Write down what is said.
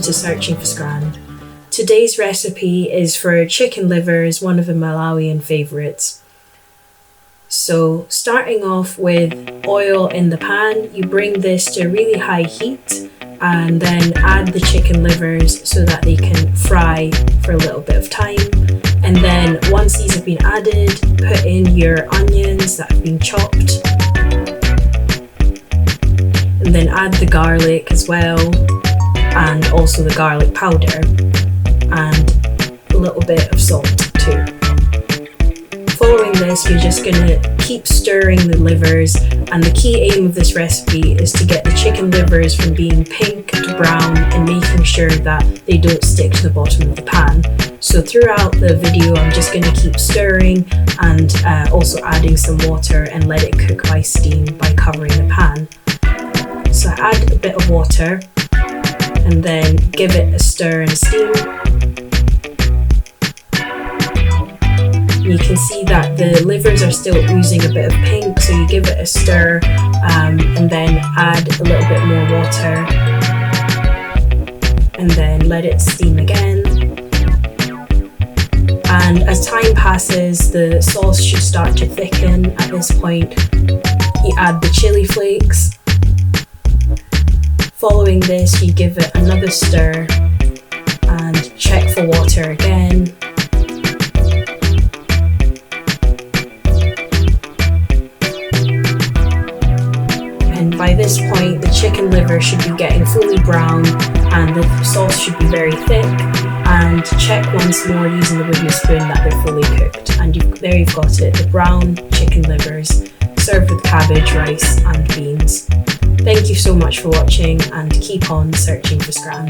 to Searching for Scran. Today's recipe is for chicken livers, one of the Malawian favourites. So starting off with oil in the pan, you bring this to a really high heat and then add the chicken livers so that they can fry for a little bit of time. And then once these have been added, put in your onions that have been chopped. And then add the garlic as well, and also the garlic powder, and a little bit of salt too. Following this, you're just going to keep stirring the livers, and the key aim of this recipe is to get the chicken livers from being pink to brown and making sure that they don't stick to the bottom of the pan. So throughout the video, I'm just going to keep stirring and also adding some water and let it cook by steam by covering the pan. So add a bit of water and then give it a stir and steam. You can see that the livers are still oozing a bit of pink, so you give it a stir and then add a little bit more water and then let it steam again. And as time passes, the sauce should start to thicken. At this point, you add the chili flakes. Following this, you give it another stir and check for water again. And by this point, the chicken liver should be getting fully brown and the sauce should be very thick. And check once more using the wooden spoon that they're fully cooked. And there you've got it, the brown chicken livers, served with cabbage, rice and beans. Thank you so much for watching, and keep on searching for Scran.